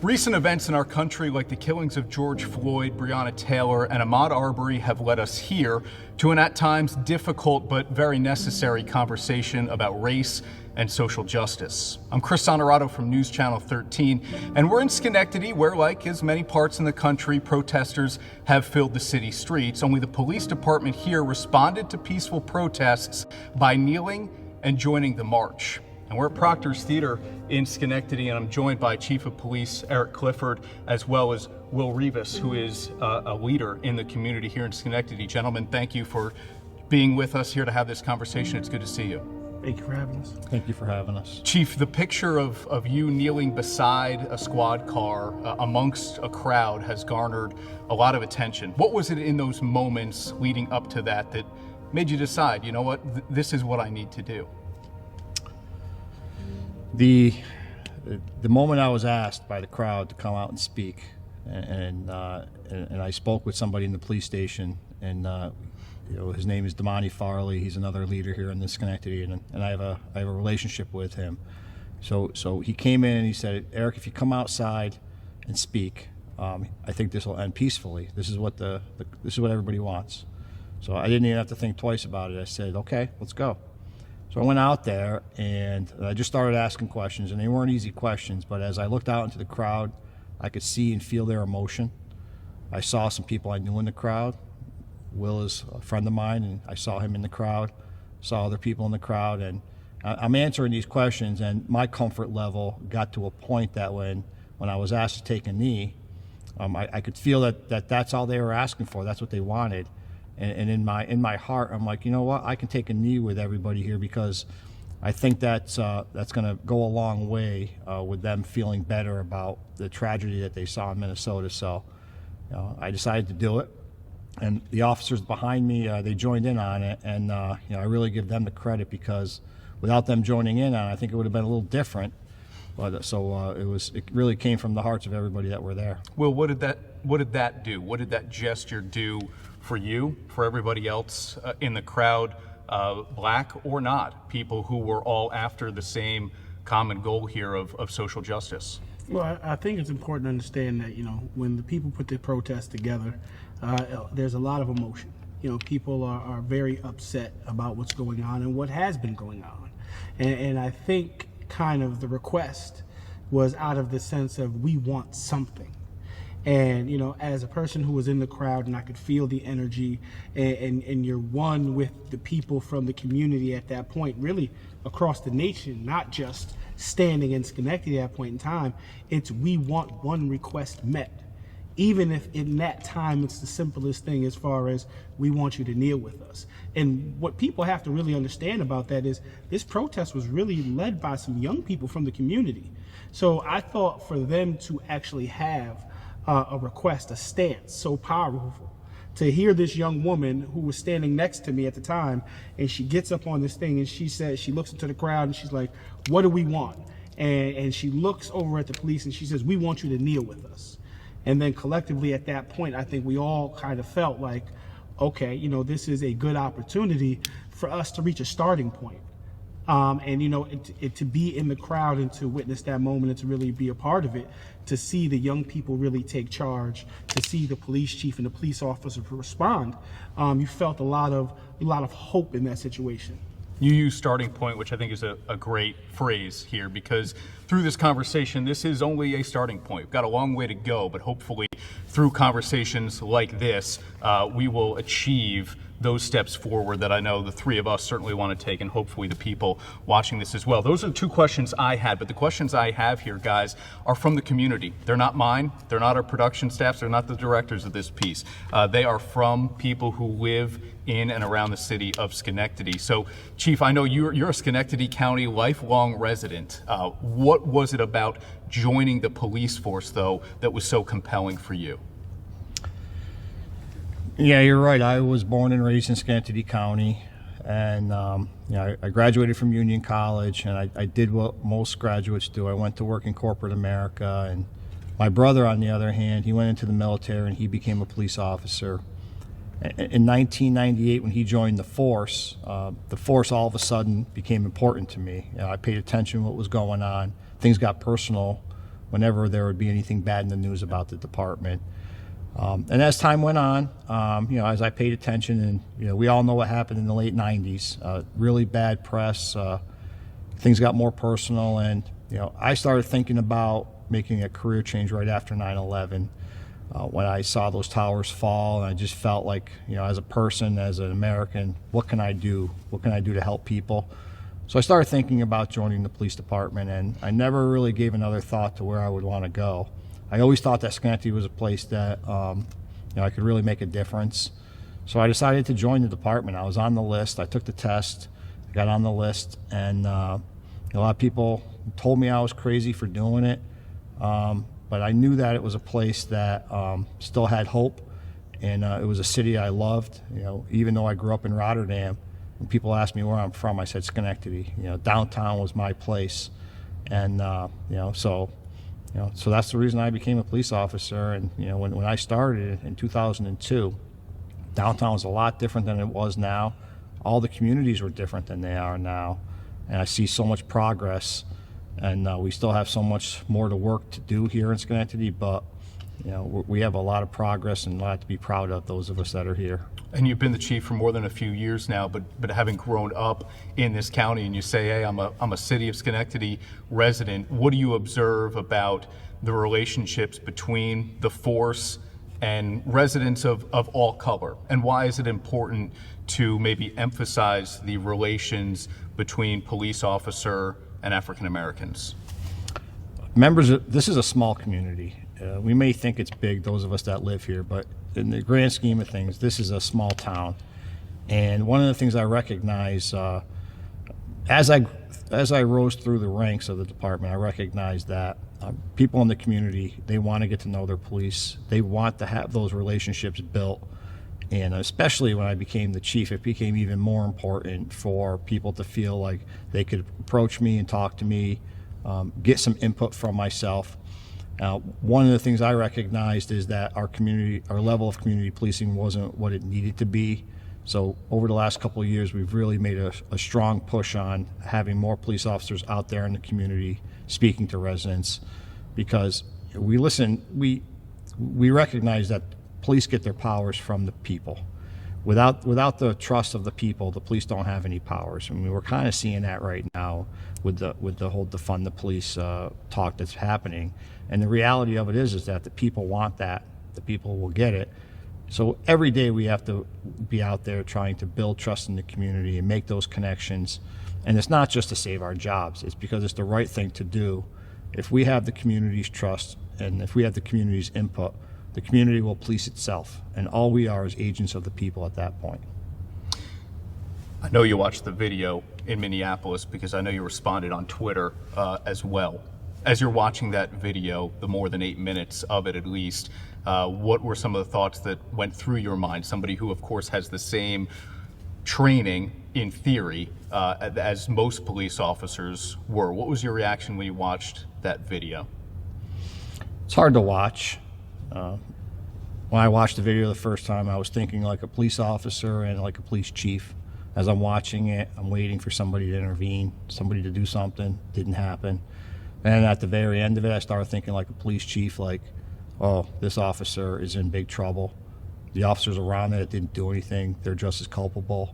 Recent events in our country, like the killings of George Floyd, Breonna Taylor, and Ahmaud Arbery, have led us here to an at times difficult but very necessary conversation about race and social justice. I'm Chris Onorato from News Channel 13, and we're in Schenectady, where, like as many parts in the country, protesters have filled the city streets. Only the police department here responded to peaceful protests by kneeling and joining the march. And we're at Proctor's Theater in Schenectady, and I'm joined by Chief of Police Eric Clifford, as well as Will Rivas, who is a leader in the community here in Schenectady. Gentlemen, thank you for being with us here to have this conversation. It's good to see you. Thank you for having us. Thank you for having us. Chief, the picture of you kneeling beside a squad car amongst a crowd has garnered a lot of attention. What was it in those moments leading up to that that made you decide, you know what, this is what I need to do? The moment I was asked by the crowd to come out and speak, and I spoke with somebody in the police station, and his name is Damani Farley. He's another leader here in the Schenectady, and I have a relationship with him. So he came in and he said, Eric, if you come outside and speak, I think this will end peacefully. This is what this is what everybody wants. So I didn't even have to think twice about it. I said, okay, let's go. So I went out there and I just started asking questions, and they weren't easy questions, but as I looked out into the crowd, I could see and feel their emotion. I saw some people I knew in the crowd. Will is a friend of mine, and I saw him in the crowd, saw other people in the crowd, and I'm answering these questions, and my comfort level got to a point that when I was asked to take a knee, I could feel that that's all they were asking for. That's what they wanted. And in my heart, I'm like, you know what? I can take a knee with everybody here, because I think that's going to go a long way with them feeling better about the tragedy that they saw in Minnesota. So I decided to do it, and the officers behind me, they joined in on it, and I really give them the credit, because without them joining in on it, I think it would have been a little different. But so it really came from the hearts of everybody that were there. Well, what did that do? What did that gesture do for you, for everybody else in the crowd, black or not, people who were all after the same common goal here of social justice? Well, I think it's important to understand that, when the people put the protest together, there's a lot of emotion. People are very upset about what's going on and what has been going on. And I think kind of the request was out of the sense of, we want something. And, as a person who was in the crowd, and I could feel the energy, and you're one with the people from the community at that point, really across the nation, not just standing in Schenectady at that point in time, it's, we want one request met. Even if in that time it's the simplest thing, as far as, we want you to kneel with us. And what people have to really understand about that is, this protest was really led by some young people from the community. So I thought for them to actually have a request, a stance so powerful, to hear this young woman who was standing next to me at the time, and she gets up on this thing and she says, she looks into the crowd and she's like, what do we want? And she looks over at the police and she says, we want you to kneel with us. And then collectively at that point, I think we all kind of felt like, okay, this is a good opportunity for us to reach a starting point. And to be in the crowd and to witness that moment and to really be a part of it, to see the young people really take charge, to see the police chief and the police officer respond, you felt a lot of hope in that situation. You use starting point, which I think is a great phrase here, because through this conversation, this is only a starting point. We've got a long way to go, but hopefully through conversations like this, we will achieve those steps forward that I know the three of us certainly want to take, and hopefully the people watching this as well. Those are the two questions I had, but the questions I have here, guys, are from the community. They're not mine. They're not our production staffs. They're not the directors of this piece. They are from people who live in and around the city of Schenectady. So, Chief, I know you're a Schenectady County lifelong resident. What was it about joining the police force, though, that was so compelling for you? Yeah, you're right. I was born and raised in Schenectady County, and I graduated from Union College, and I did what most graduates do. I went to work in corporate America, and my brother, on the other hand, he went into the military and he became a police officer. In 1998, when he joined the force all of a sudden became important to me. I paid attention to what was going on. Things got personal whenever there would be anything bad in the news about the department. And as time went on, as I paid attention, and we all know what happened in the late 90s, really bad press, things got more personal, and I started thinking about making a career change right after 9/11. When I saw those towers fall, and I just felt like, as a person, as an American, what can I do? What can I do to help people? So I started thinking about joining the police department, and I never really gave another thought to where I would want to go. I always thought that Schenectady was a place that I could really make a difference. So I decided to join the department. I was on the list. I took the test, got on the list, and a lot of people told me I was crazy for doing it. But I knew that it was a place that still had hope, and it was a city I loved. Even though I grew up in Rotterdam, when people asked me where I'm from, I said Schenectady. Downtown was my place, and so that's the reason I became a police officer. And when I started in 2002, downtown was a lot different than it was now. All the communities were different than they are now, and I see so much progress. And we still have so much more to work to do here in Schenectady, but we have a lot of progress and a lot to be proud of, those of us that are here. And you've been the chief for more than a few years now, but having grown up in this county, and you say, hey, I'm a city of Schenectady resident, what do you observe about the relationships between the force and residents of all color? And why is it important to maybe emphasize the relations between police officer and African Americans? This is a small community. We may think it's big, those of us that live here, but in the grand scheme of things, this is a small town. And one of the things I recognize, as I rose through the ranks of the department, I recognized that people in the community, they want to get to know their police. They want to have those relationships built. And especially when I became the chief, it became even more important for people to feel like they could approach me and talk to me, get some input from myself. One of the things I recognized is that our level of community policing wasn't what it needed to be. So over the last couple of years, we've really made a strong push on having more police officers out there in the community speaking to residents, because we recognize that police get their powers from the people. Without the trust of the people, the police don't have any powers. I mean, we're kind of seeing that right now with the whole defund the police talk that's happening. And the reality of it is that the people want that. The people will get it. So every day we have to be out there trying to build trust in the community and make those connections. And it's not just to save our jobs. It's because it's the right thing to do. If we have the community's trust and if we have the community's input, the community will police itself, and all we are is agents of the people at that point. I know you watched the video in Minneapolis because I know you responded on Twitter as well. As you're watching that video, the more than 8 minutes of it at least, what were some of the thoughts that went through your mind? Somebody who, of course, has the same training in theory as most police officers were. What was your reaction when you watched that video? It's hard to watch. When I watched the video the first time, I was thinking like a police officer and like a police chief. As I'm watching it, I'm waiting for somebody to intervene, somebody to do something. Didn't happen. And at the very end of it, I started thinking like a police chief, like, oh, this officer is in big trouble. The officers around it didn't do anything. They're just as culpable.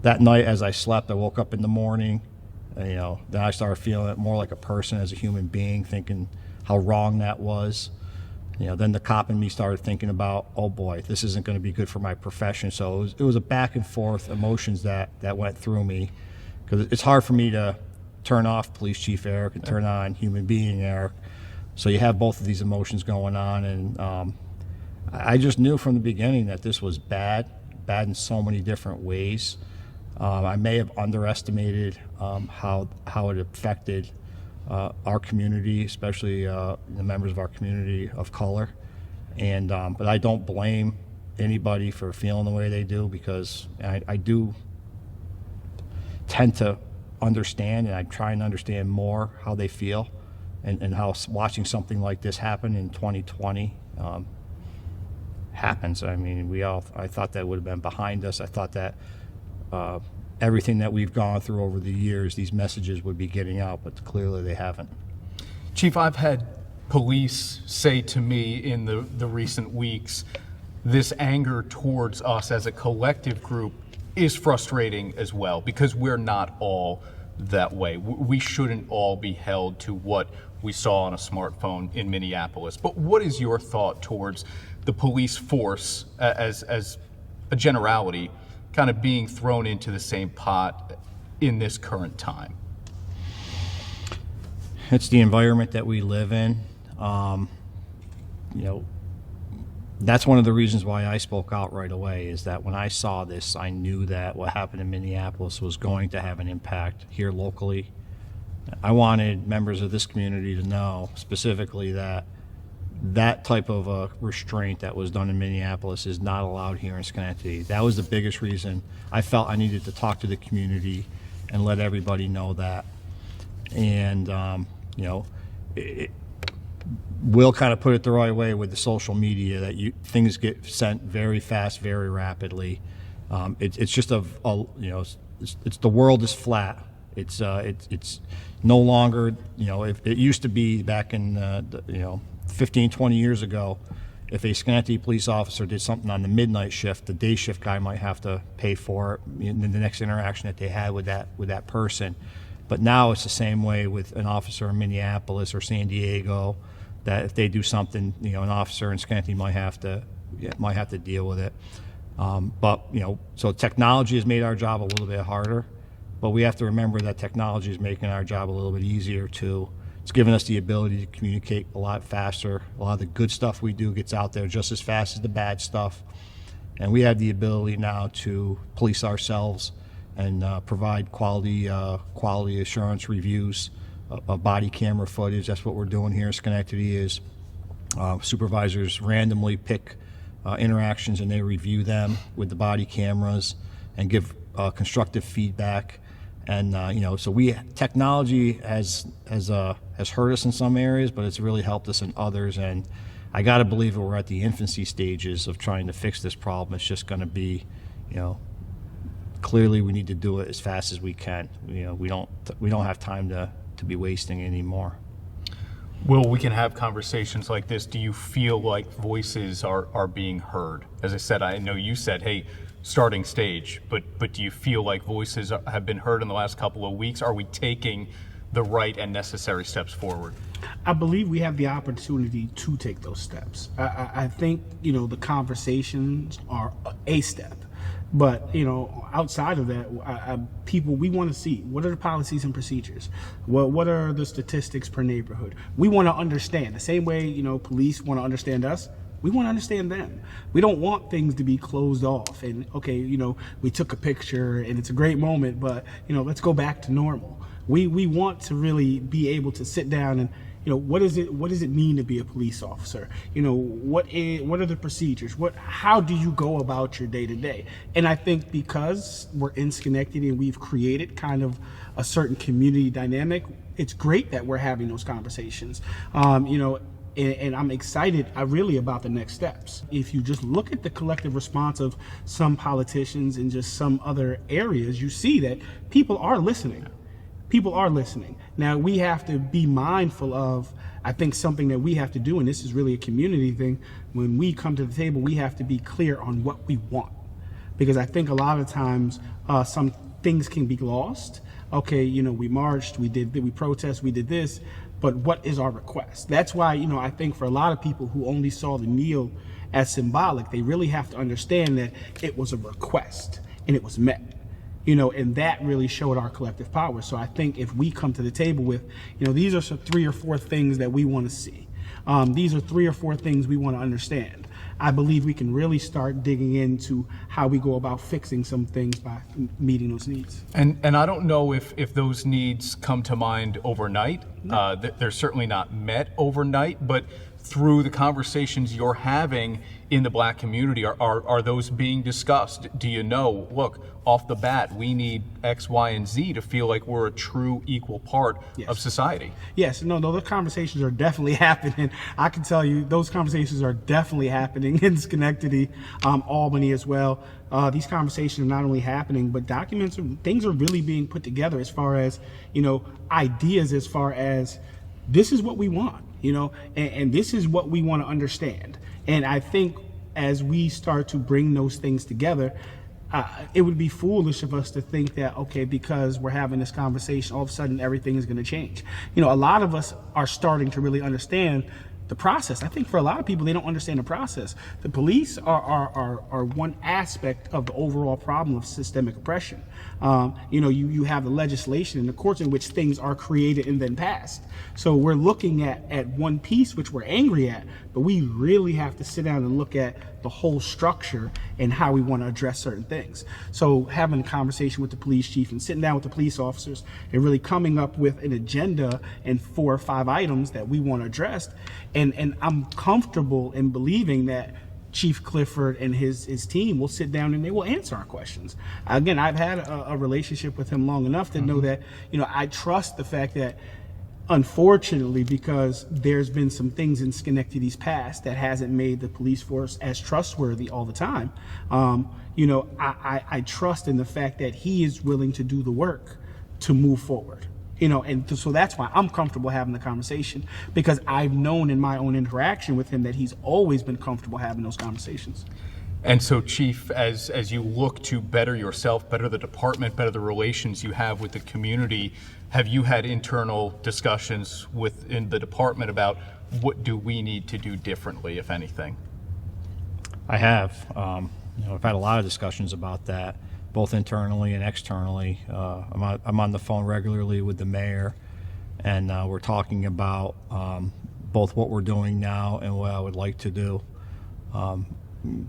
That night, as I slept, I woke up in the morning. And, then I started feeling it more like a person, as a human being, thinking how wrong that was. Then the cop in me started thinking about, oh boy, this isn't going to be good for my profession. So it was a back and forth emotions that went through me, because it's hard for me to turn off Police Chief Eric and turn on human being Eric. So you have both of these emotions going on, and I just knew from the beginning that this was bad in so many different ways. I may have underestimated how it affected our community, especially the members of our community of color, and but I don't blame anybody for feeling the way they do, because I do tend to understand, and I try and understand more how they feel, and how watching something like this happen in 2020 happens. I mean, I thought that would have been behind us. I thought that everything that we've gone through over the years, these messages would be getting out, but clearly they haven't. Chief, I've had police say to me in the recent weeks, this anger towards us as a collective group is frustrating as well, because we're not all that way. We shouldn't all be held to what we saw on a smartphone in Minneapolis. But what is your thought towards the police force as a generality kind of being thrown into the same pot in this current time? It's the environment that we live in. That's one of the reasons why I spoke out right away, is that when I saw this, I knew that what happened in Minneapolis was going to have an impact here locally. I wanted members of this community to know specifically that that type of a restraint that was done in Minneapolis is not allowed here in Schenectady. That was the biggest reason I felt I needed to talk to the community and let everybody know that. And, Will kind of put it the right way with the social media, that things get sent very fast, very rapidly. It's just it's the world is flat. It's no longer, if it used to be back in 15, 20 years ago, if a Schenectady police officer did something on the midnight shift, the day shift guy might have to pay for it in the next interaction that they had with that person. But now it's the same way with an officer in Minneapolis or San Diego, that if they do something, an officer in Schenectady might have to deal with it. So technology has made our job a little bit harder, but we have to remember that technology is making our job a little bit easier too. It's given us the ability to communicate a lot faster. A lot of the good stuff we do gets out there just as fast as the bad stuff. And we have the ability now to police ourselves and provide quality assurance reviews of body camera footage. That's what we're doing here in Schenectady. Is supervisors randomly pick interactions and they review them with the body cameras and give constructive feedback. And so technology has hurt us in some areas, but it's really helped us in others. And I got to believe that we're at the infancy stages of trying to fix this problem. It's just going to be, clearly we need to do it as fast as we can. We don't have time to be wasting anymore. Will, we can have conversations like this. Do you feel like voices are being heard? As I said, I know you said, hey, starting stage, but do you feel like voices have been heard in the last couple of weeks? Are we taking the right and necessary steps forward? I believe we have the opportunity to take those steps. I think, the conversations are a step. But, outside of that, we want to see, what are the policies and procedures? What are the statistics per neighborhood? We want to understand. The same way, police want to understand us, we want to understand them. We don't want things to be closed off and, okay, we took a picture and it's a great moment, but, let's go back to normal. We want to really be able to sit down and, what does it mean to be a police officer? What are the procedures? How do you go about your day to day? And I think because we're in Schenectady and we've created kind of a certain community dynamic, it's great that we're having those conversations. And I'm excited really about the next steps. If you just look at the collective response of some politicians and just some other areas, you see that people are listening. People are listening. Now, we have to be mindful of, I think, something that we have to do, and this is really a community thing. When we come to the table, we have to be clear on what we want. Because I think a lot of times some things can be lost. Okay, we marched, we protest, we did this, but what is our request? That's why, I think for a lot of people who only saw the kneel as symbolic, they really have to understand that it was a request and it was met. And that really showed our collective power. So I think if we come to the table with, these are some 3 or 4 things that we want to see. These are 3 or 4 things we want to understand. I believe we can really start digging into how we go about fixing some things by meeting those needs. And I don't know if those needs come to mind overnight. No. They're certainly not met overnight, but through the conversations you're having in the Black community, are those being discussed? Do you know, look, off the bat, we need X, Y, and Z to feel like we're a true equal part of society? Yes, no, those conversations are definitely happening. I can tell you those conversations are definitely happening in Schenectady, Albany as well. These conversations are not only happening, but things are really being put together as far as, ideas as far as this is what we want, and this is what we want to understand. And I think as we start to bring those things together, it would be foolish of us to think that, okay, because we're having this conversation, all of a sudden everything is going to change. A lot of us are starting to really understand the process. I think for a lot of people, they don't understand the process. The police are one aspect of the overall problem of systemic oppression. You have the legislation and the courts in which things are created and then passed. So we're looking at one piece, which we're angry at, but we really have to sit down and look at the whole structure and how we want to address certain things. So having a conversation with the police chief and sitting down with the police officers and really coming up with an agenda and 4 or 5 items that we want addressed. And I'm comfortable in believing that Chief Clifford and his team will sit down and they will answer our questions. Again, I've had a relationship with him long enough to know that, I trust the fact that, unfortunately, because there's been some things in Schenectady's past that hasn't made the police force as trustworthy all the time. I trust in the fact that he is willing to do the work to move forward. So that's why I'm comfortable having the conversation, because I've known in my own interaction with him that he's always been comfortable having those conversations. And so, Chief, as you look to better yourself, better the department, better the relations you have with the community, have you had internal discussions within the department about what do we need to do differently, if anything? I have. I've had a lot of discussions about that, both internally and externally. I'm on the phone regularly with the mayor, and we're talking about both what we're doing now and what I would like to do.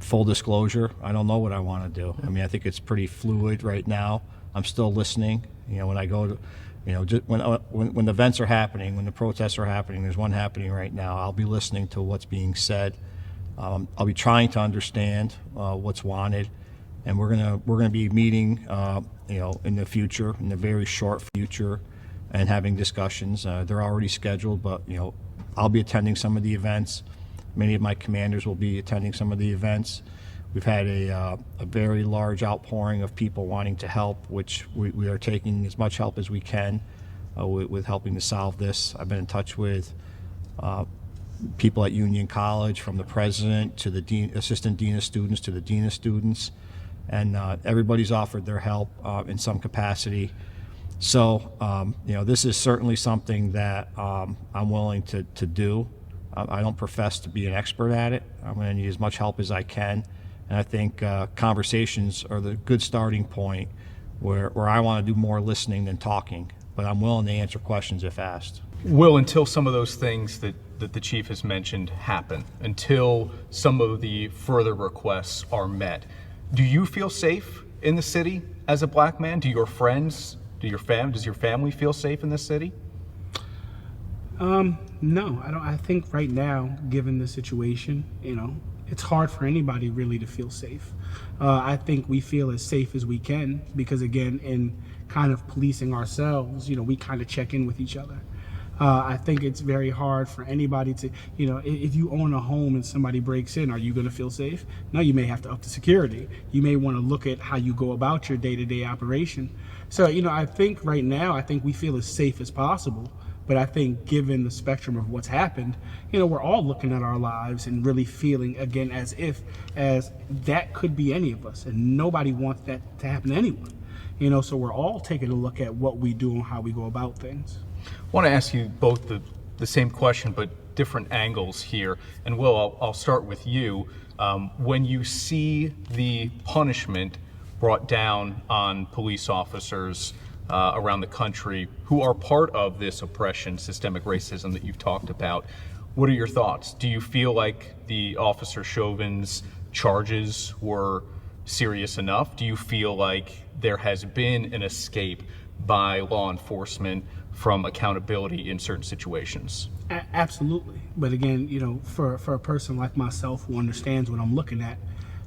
Full disclosure, I don't know what I want to do. I think it's pretty fluid right now. I'm still listening. When I go to, just when the events are happening, when the protests are happening, there's one happening right now, I'll be listening to what's being said. I'll be trying to understand what's wanted. And we're gonna be meeting, in the future, in the very short future, and having discussions. They're already scheduled, but I'll be attending some of the events. Many of my commanders will be attending some of the events. We've had a very large outpouring of people wanting to help, which we are taking as much help as we can with helping to solve this. I've been in touch with people at Union College, from the president to the assistant dean of students to the dean of students. And everybody's offered their help in some capacity. So, this is certainly something that I'm willing to do. I don't profess to be an expert at it. I'm going to need as much help as I can. And I think conversations are the good starting point where I want to do more listening than talking. But I'm willing to answer questions if asked. Will, until some of those things that the chief has mentioned happen, until some of the further requests are met, do you feel safe in the city as a black man? Do your friends, does your family feel safe in this city? No, I don't. I think right now, given the situation, it's hard for anybody really to feel safe. I think we feel as safe as we can because, again, in kind of policing ourselves, we kind of check in with each other. I think it's very hard for anybody to, if you own a home and somebody breaks in, are you going to feel safe? No, you may have to up the security. You may want to look at how you go about your day-to-day operation. So, I think right now, I think we feel as safe as possible. But I think given the spectrum of what's happened, we're all looking at our lives and really feeling, again, as that could be any of us. And nobody wants that to happen to anyone. So we're all taking a look at what we do and how we go about things. I want to ask you both the same question, but different angles here. And Will, I'll start with you. When you see the punishment brought down on police officers around the country who are part of this oppression, systemic racism that you've talked about, what are your thoughts? Do you feel like the Officer Chauvin's charges were serious enough? Do you feel like there has been an escape by law enforcement from accountability in certain situations? Absolutely. But again, for a person like myself who understands what I'm looking at,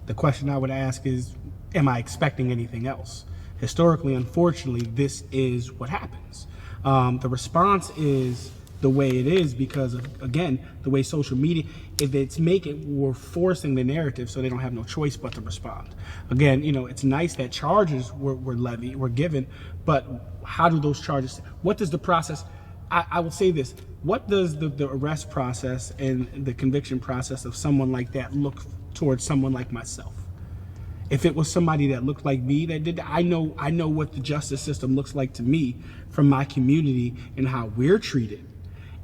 the question I would ask is, am I expecting anything else? Historically, unfortunately, this is what happens. The response is the way it is because of, again, the way social media, we're forcing the narrative so they don't have no choice but to respond. Again, it's nice that charges were given, but how do those charges, what does the process, I will say this. What does the arrest process and the conviction process of someone like that look towards someone like myself? If it was somebody that looked like me that did that, I know what the justice system looks like to me from my community and how we're treated.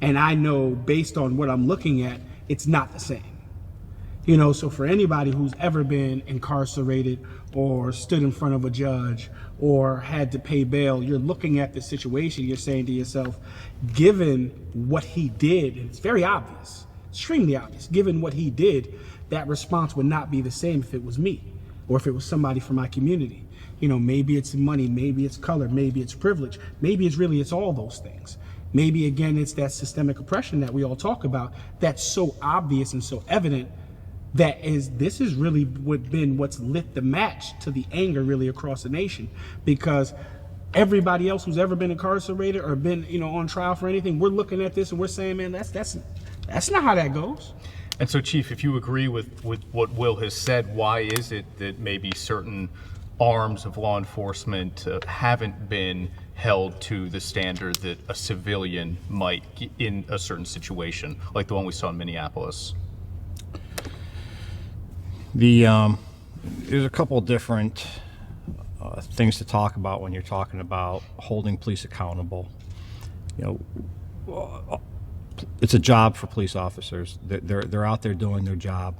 And I know based on what I'm looking at, it's not the same. You know, so for anybody who's ever been incarcerated or stood in front of a judge or had to pay bail, you're looking at the situation, you're saying to yourself, given what he did, and it's very obvious, extremely obvious, given what he did, that response would not be the same if it was me or if it was somebody from my community. You know, maybe it's money, maybe it's color, maybe it's privilege, maybe it's all those things. Maybe again, it's that systemic oppression that we all talk about that's so obvious and so evident this is really what's lit the match to the anger really across the nation, because everybody else who's ever been incarcerated or been, you know, on trial for anything, we're looking at this and we're saying, man, that's not how that goes. And so, Chief, if you agree with what Will has said, why is it that maybe certain arms of law enforcement haven't been held to the standard that a civilian might in a certain situation, like the one we saw in Minneapolis? There's a couple different things to talk about when you're talking about holding police accountable. You know, it's a job for police officers. They're out there doing their job.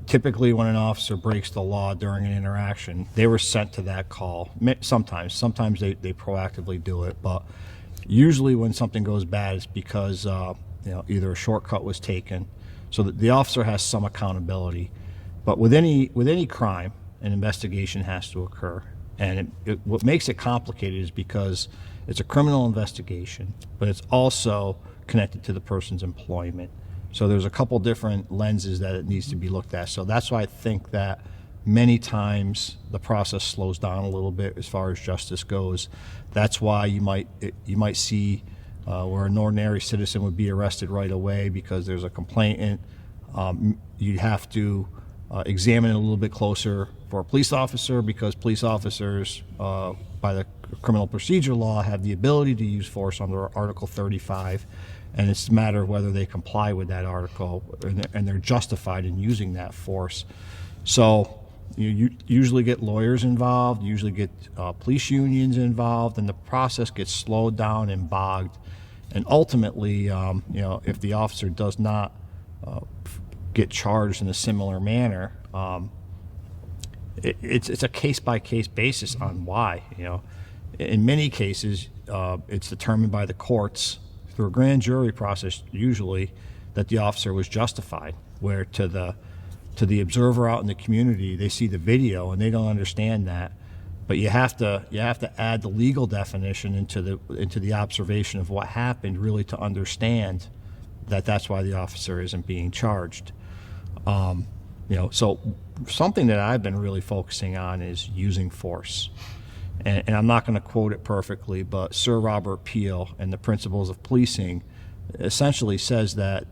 Typically, when an officer breaks the law during an interaction, they were sent to that call. Sometimes they proactively do it, but usually when something goes bad, it's because you know, either a shortcut was taken. So that the officer has some accountability. But with any crime, an investigation has to occur. And what makes it complicated is because it's a criminal investigation, but it's also connected to the person's employment. So there's a couple different lenses that it needs to be looked at. So that's why I think that many times the process slows down a little bit as far as justice goes. That's why you might see where an ordinary citizen would be arrested right away because there's a complainant. You'd have to examine it a little bit closer for a police officer, because police officers, by the criminal procedure law, have the ability to use force under Article 35, and it's a matter of whether they comply with that article and they're justified in using that force. So you usually get lawyers involved, you usually get police unions involved, and the process gets slowed down and bogged. And ultimately, you know, if the officer does not get charged in a similar manner, it's a case-by-case basis on why. You know, in many cases, it's determined by the courts through a grand jury process, usually, that the officer was justified. Where to the observer out in the community, they see the video and they don't understand that. But you have to add the legal definition into the observation of what happened, really, to understand that that's why the officer isn't being charged. You know, so something that I've been really focusing on is using force. And I'm not going to quote it perfectly, but Sir Robert Peel and the Principles of Policing essentially says that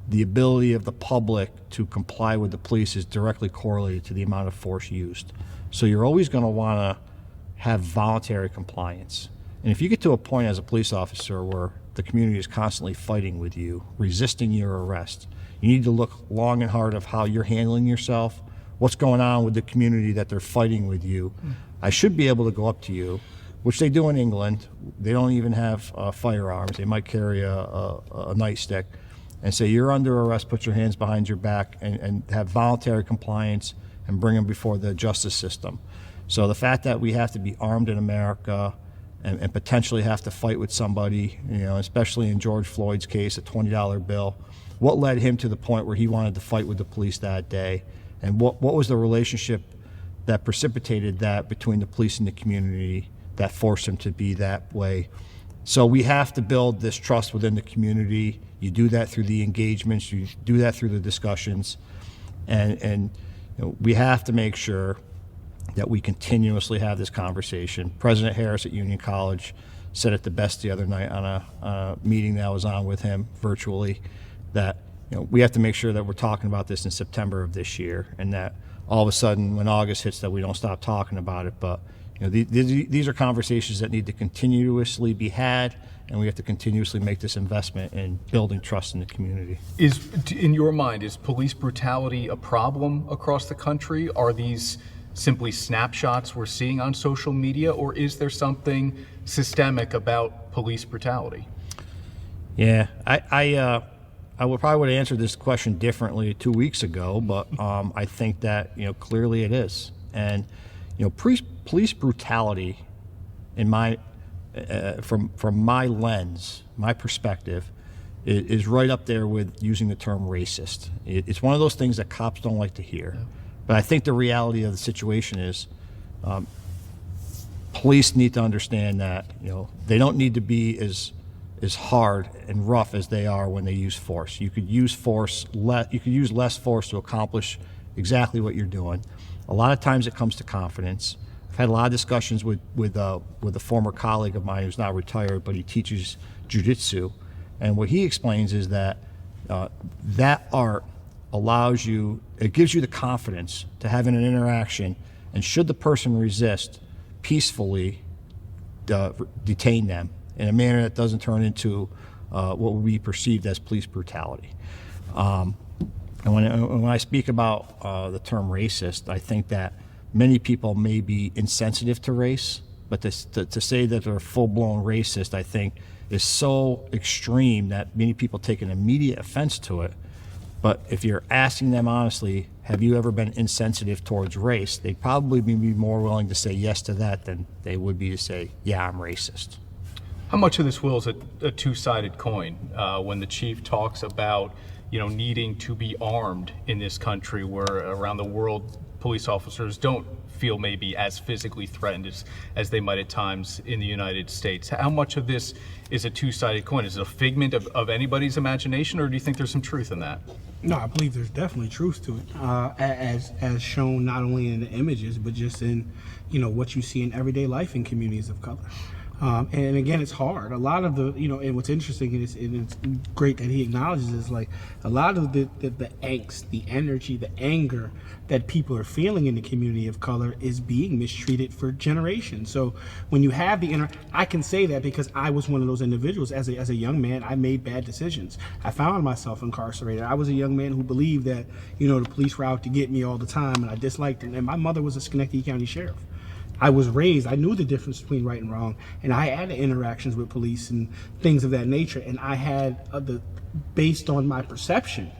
the ability of the public to comply with the police is directly correlated to the amount of force used. So you're always going to want to have voluntary compliance. And if you get to a point as a police officer where the community is constantly fighting with you, resisting your arrest, you need to look long and hard of how you're handling yourself, what's going on with the community that they're fighting with you. I should be able to go up to you, which they do in England. They don't even have firearms. They might carry a nightstick, and say, you're under arrest, put your hands behind your back, and have voluntary compliance and bring them before the justice system. So the fact that we have to be armed in America and potentially have to fight with somebody, you know, especially in George Floyd's case, a $20 bill, what led him to the point where he wanted to fight with the police that day? And what was the relationship that precipitated that between the police and the community that forced him to be that way? So we have to build this trust within the community. You do that through the engagements, you do that through the discussions, and you know, we have to make sure that we continuously have this conversation. President Harris at Union College said it the best the other night on a meeting that I was on with him virtually, that, you know, we have to make sure that we're talking about this in September of this year, and that all of a sudden when August hits that we don't stop talking about it. But These are conversations that need to continuously be had, and we have to continuously make this investment in building trust in the community. In your mind, is police brutality a problem across the country? Are these simply snapshots we're seeing on social media, or is there something systemic about police brutality? Yeah, I would probably answer this question differently 2 weeks ago, but I think that clearly it is. And police brutality, in my from my lens, my perspective, is right up there with using the term racist. It's one of those things that cops don't like to hear. But I think the reality of the situation is police need to understand that they don't need to be as hard and rough as they are when they use force. You could use less force to accomplish exactly what you're doing. A lot of times it comes to confidence. I've had a lot of discussions with a former colleague of mine who's now retired, but he teaches jiu-jitsu, and what he explains is that that art allows you, it gives you the confidence to have an interaction, and should the person resist, peacefully detain them in a manner that doesn't turn into what would be perceived as police brutality. And when I speak about the term racist, I think that many people may be insensitive to race, but to say that they're full-blown racist, I think, is so extreme that many people take an immediate offense to it. But if you're asking them honestly, have you ever been insensitive towards race, they'd probably be more willing to say yes to that than they would be to say, yeah, I'm racist. How much of this, Will, is a two-sided coin? When the chief talks about needing to be armed in this country, where around the world police officers don't feel maybe as physically threatened as they might at times in the United States. How much of this is a two-sided coin? Is it a figment of anybody's imagination, or do you think there's some truth in that? No, I believe there's definitely truth to it, as shown not only in the images, but just in what you see in everyday life in communities of color. And again, it's hard. A lot of the, and what's interesting is, and it's great that he acknowledges, is like a lot of the angst, the energy, the anger that people are feeling in the community of color is being mistreated for generations. So when you have I can say that because I was one of those individuals. As a young man, I made bad decisions. I found myself incarcerated. I was a young man who believed that, the police were out to get me all the time, and I disliked it. And my mother was a Schenectady County sheriff. I was raised, I knew the difference between right and wrong, and I had interactions with police and things of that nature, and I had based on my perception,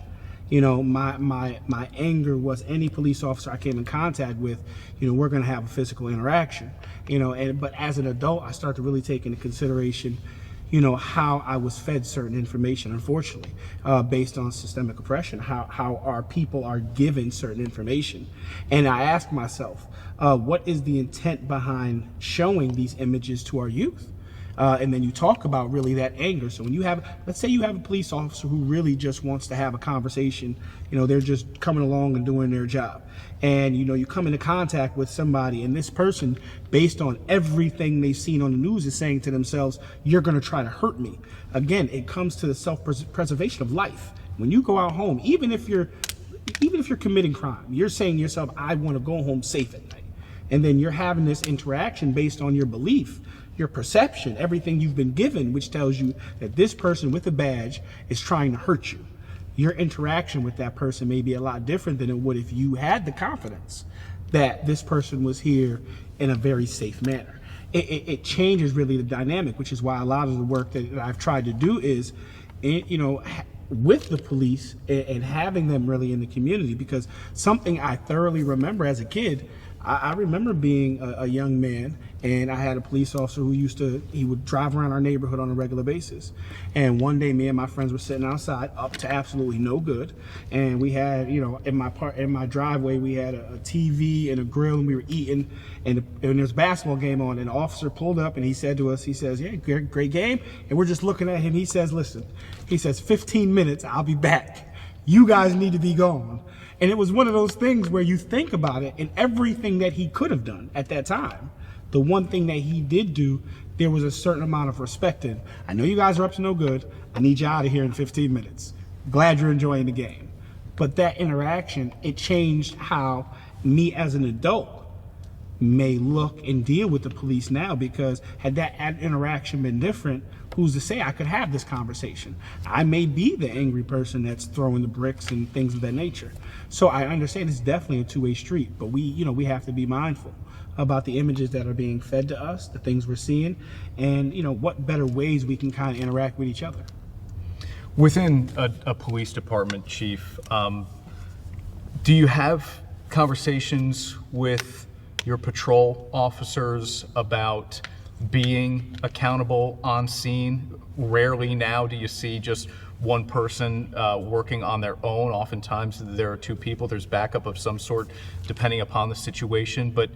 my anger was any police officer I came in contact with, we're going to have a physical interaction, but as an adult, I started to really take into consideration how I was fed certain information, unfortunately, based on systemic oppression, how our people are given certain information. And I asked myself, what is the intent behind showing these images to our youth? And then you talk about really that anger. So when let's say you have a police officer who really just wants to have a conversation, they're just coming along and doing their job. And, you come into contact with somebody, and this person, based on everything they've seen on the news, is saying to themselves, you're going to try to hurt me. Again, it comes to the self-preservation of life. When you go out home, even if you're committing crime, you're saying to yourself, I want to go home safe at night. And then you're having this interaction based on your belief, your perception, everything you've been given, which tells you that this person with a badge is trying to hurt you. Your interaction with that person may be a lot different than it would if you had the confidence that this person was here in a very safe manner. It changes really the dynamic, which is why a lot of the work that I've tried to do is, with the police and having them really in the community, because something I thoroughly remember as a kid, I remember being a young man, and I had a police officer who he would drive around our neighborhood on a regular basis. And one day, me and my friends were sitting outside, up to absolutely no good. And we had, in my driveway, we had a TV and a grill, and we were eating. And there was a basketball game on, and the officer pulled up, and he said to us, he says, yeah, great game. And we're just looking at him. He says, listen, 15 minutes, I'll be back. You guys need to be gone. And it was one of those things where you think about it, and everything that he could have done at that time, the one thing that he did do, there was a certain amount of respect in. I know you guys are up to no good. I need you out of here in 15 minutes. Glad you're enjoying the game. But that interaction, it changed how me as an adult, may look and deal with the police now, because had that interaction been different, who's to say I could have this conversation? I may be the angry person that's throwing the bricks and things of that nature. So I understand it's definitely a two-way street, but we have to be mindful about the images that are being fed to us, the things we're seeing, and what better ways we can kind of interact with each other. Within a police department, Chief, do you have conversations with your patrol officers about being accountable on scene? Rarely now do you see just one person working on their own. Oftentimes there are two people. There's backup of some sort depending upon the situation. But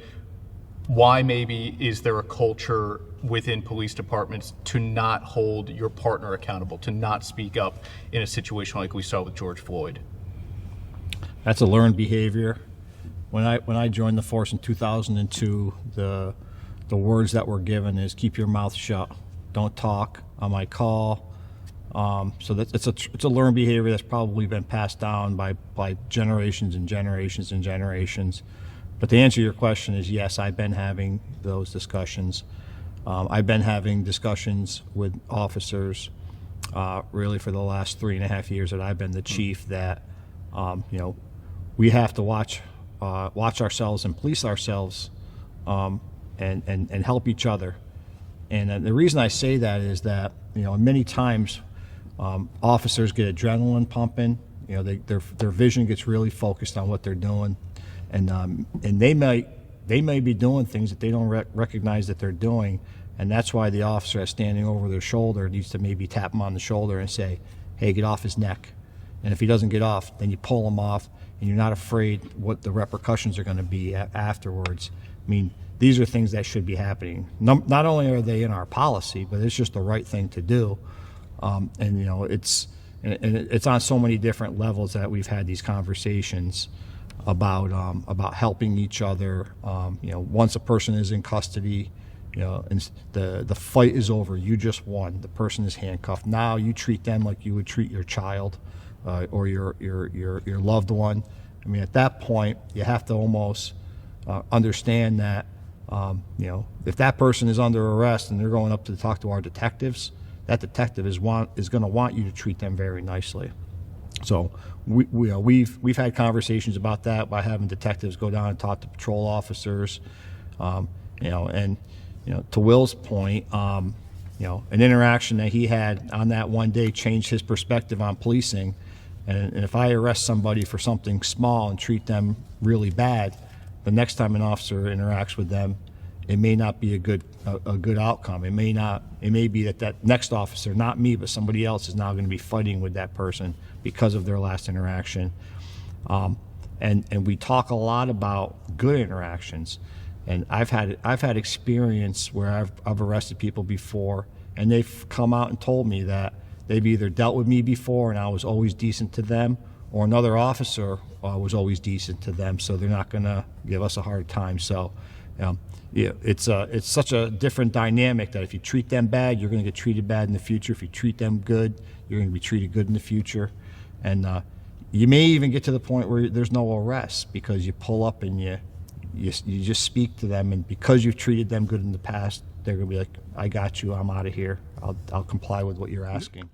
why maybe is there a culture within police departments to not hold your partner accountable, to not speak up in a situation like we saw with George Floyd? That's a learned behavior. When I joined the force in 2002, the words that were given is keep your mouth shut, don't talk, I might call. So it's a learned behavior that's probably been passed down by generations and generations and generations. But to answer your question is yes, I've been having those discussions. I've been having discussions with officers really for the last 3.5 years that I've been the chief, that we have to watch ourselves and police ourselves and help each other. And the reason I say that is that many times officers get adrenaline pumping. Their vision gets really focused on what they're doing, and they may be doing things that they don't recognize that they're doing, and that's why the officer that's standing over their shoulder needs to maybe tap him on the shoulder and say, "Hey, get off his neck." And if he doesn't get off, then you pull him off, and you're not afraid what the repercussions are going to be afterwards. I mean, these are things that should be happening. Not only are they in our policy, but it's just the right thing to do. It's on so many different levels that we've had these conversations about helping each other. Once a person is in custody, and the fight is over, you just won. The person is handcuffed. Now you treat them like you would treat your child or your loved one. I mean, at that point, you have to almost understand that if that person is under arrest and they're going up to talk to our detectives, that detective is going to want you to treat them very nicely. So we've had conversations about that by having detectives go down and talk to patrol officers, and to Will's point, an interaction that he had on that one day changed his perspective on policing. And if I arrest somebody for something small and treat them really bad, the next time an officer interacts with them, it may not be a good outcome. It may be that next officer, not me, but somebody else, is now going to be fighting with that person because of their last interaction. And we talk a lot about good interactions. And I've had experience where I've arrested people before, and they've come out and told me that they've either dealt with me before and I was always decent to them, or another officer was always decent to them, so they're not going to give us a hard time. So it's such a different dynamic that if you treat them bad, you're going to get treated bad in the future. If you treat them good, you're going to be treated good in the future. And you may even get to the point where there's no arrest because you pull up and you just speak to them, and because you've treated them good in the past, they're going to be like, "I got you, I'm out of here. I'll comply with what you're asking."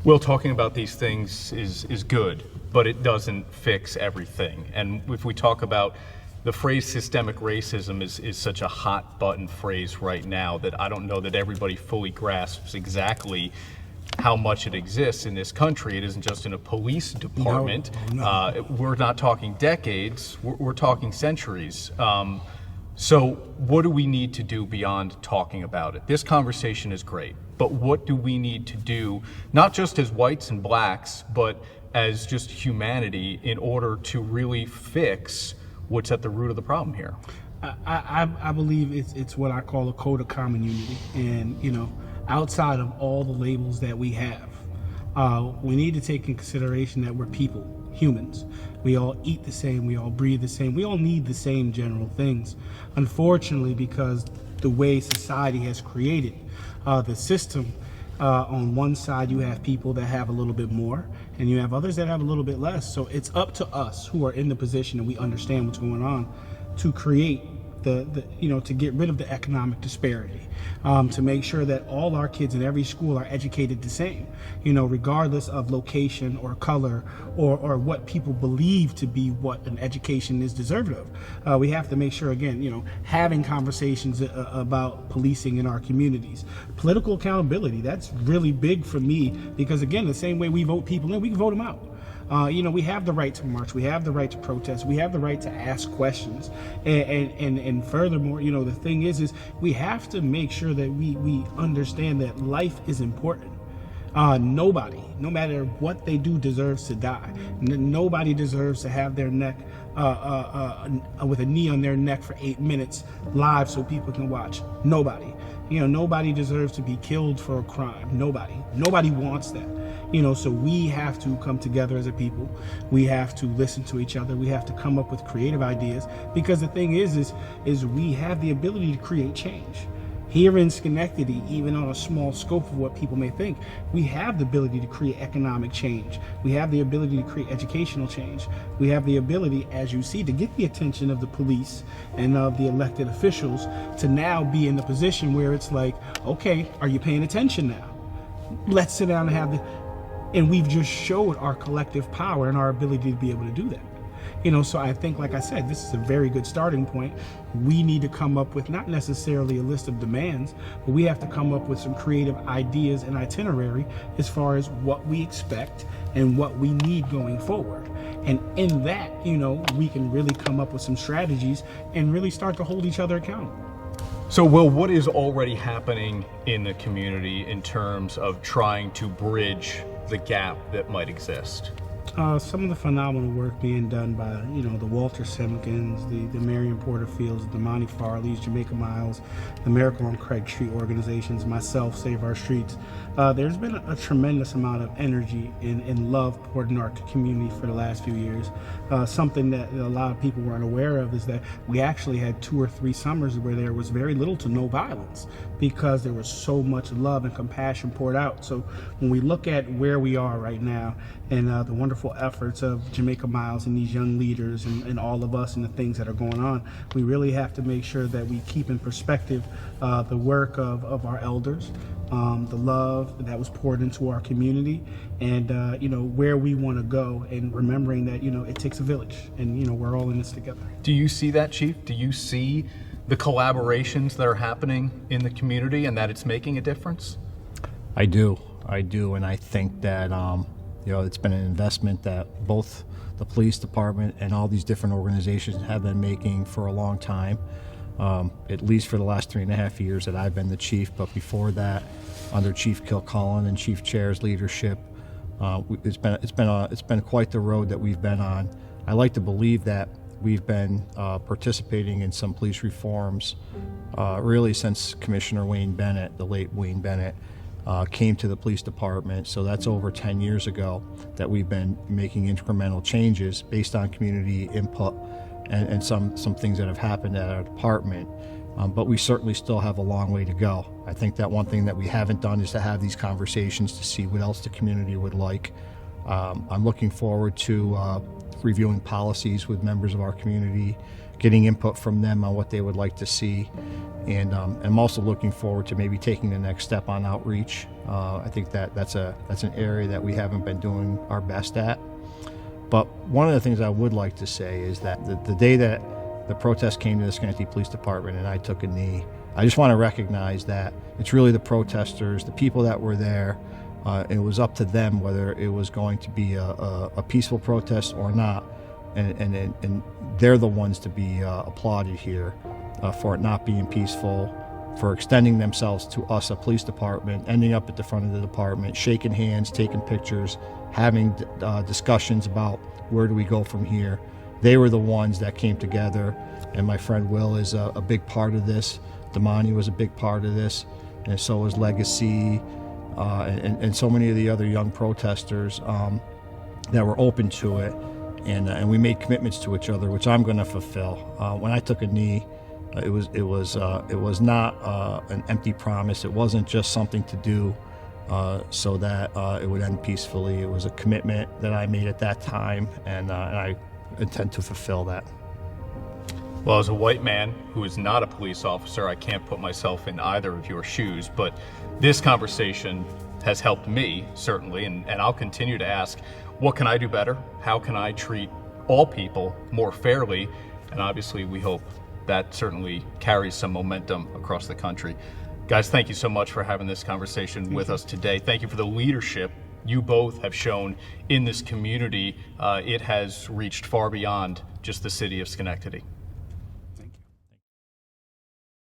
Will, talking about these things is good, but it doesn't fix everything. And if we talk about the phrase systemic racism is such a hot button phrase right now that I don't know that everybody fully grasps exactly how much it exists in this country. It isn't just in a police department. No. We're not talking decades, we're talking centuries. So what do we need to do beyond talking about it? This conversation is great, but what do we need to do, not just as whites and blacks, but as just humanity, in order to really fix what's at the root of the problem here? I believe it's what I call a code of common unity. And, outside of all the labels that we have, we need to take in consideration that we're people, humans. We all eat the same, we all breathe the same, we all need the same general things. Unfortunately, because the way society has created the system, on one side you have people that have a little bit more, and you have others that have a little bit less. So it's up to us who are in the position and we understand what's going on to create to get rid of the economic disparity, to make sure that all our kids in every school are educated the same, regardless of location or color or what people believe to be what an education is deserved of. We have to make sure, again, having conversations about policing in our communities. Political accountability, that's really big for me, because again, the same way we vote people in, we can vote them out. We have the right to march, we have the right to protest, we have the right to ask questions, and furthermore, the thing is we have to make sure that we understand that life is important. Nobody, no matter what they do, deserves to die. Nobody deserves to have their neck with a knee on their neck for 8 minutes live so people can watch. Nobody. Nobody deserves to be killed for a crime. Nobody wants that. So we have to come together as a people. We have to listen to each other. We have to come up with creative ideas, because the thing is we have the ability to create change. Here in Schenectady, even on a small scope of what people may think, we have the ability to create economic change. We have the ability to create educational change. We have the ability, as you see, to get the attention of the police and of the elected officials to now be in the position where it's like, okay, are you paying attention now? Let's sit down and have and we've just showed our collective power and our ability to be able to do that. So I think, like I said, this is a very good starting point. We need to come up with not necessarily a list of demands, but we have to come up with some creative ideas and itinerary as far as what we expect and what we need going forward. And in that, we can really come up with some strategies and really start to hold each other accountable. So, Will, what is already happening in the community in terms of trying to bridge the gap that might exist? Some of the phenomenal work being done by, the Walter Simpkins, the Marion Porterfields, the Monty Farleys, Jamaica Miles, the Miracle on Craig Street organizations, myself, Save Our Streets. There's been a tremendous amount of energy and love poured in our community for the last few years. Something that a lot of people weren't aware of is that we actually had 2 or 3 summers where there was very little to no violence, because there was so much love and compassion poured out. So when we look at where we are right now and the wonderful efforts of Jamaica Miles and these young leaders and all of us and the things that are going on, we really have to make sure that we keep in perspective the work of our elders, the love that was poured into our community, and where we want to go, and remembering that it takes a village, and we're all in this together. Do you see that, Chief? Do you see the collaborations that are happening in the community and that it's making a difference? I do, and I think that it's been an investment that both the police department and all these different organizations have been making for a long time, at least for the last 3.5 years that I've been the chief. But before that, under Chief Kilcullen and Chief Chair's leadership, it's been quite the road that we've been on. I like to believe that we've been participating in some police reforms really since Commissioner Wayne Bennett, the late Wayne Bennett, came to the police department. So that's over 10 years ago that we've been making incremental changes based on community input and some things that have happened at our department. But we certainly still have a long way to go. I think that one thing that we haven't done is to have these conversations to see what else the community would like. I'm looking forward to reviewing policies with members of our community, getting input from them on what they would like to see. And I'm also looking forward to maybe taking the next step on outreach. I think that's an area that we haven't been doing our best at. But one of the things I would like to say is that the day that the protest came to the Schenectady Police Department and I took a knee, I just want to recognize that it's really the protesters, the people that were there, and it was up to them whether it was going to be a peaceful protest or not. And they're the ones to be applauded here for it not being peaceful, for extending themselves to us, a police department, ending up at the front of the department, shaking hands, taking pictures, having discussions about where do we go from here. They were the ones that came together, and my friend Will is a big part of this. Damani was a big part of this, and so was Legacy, and so many of the other young protesters that were open to it. And we made commitments to each other, which I'm going to fulfill. When I took a knee, it was not an empty promise. It wasn't just something to do so that it would end peacefully. It was a commitment that I made at that time, and I intend to fulfill that. Well, as a white man who is not a police officer, I can't put myself in either of your shoes, but this conversation has helped me, certainly, and I'll continue to ask, what can I do better? How can I treat all people more fairly? And obviously, we hope that certainly carries some momentum across the country. Guys, thank you so much for having this conversation with us today. Thank you for the leadership you both have shown in this community. It has reached far beyond just the city of Schenectady.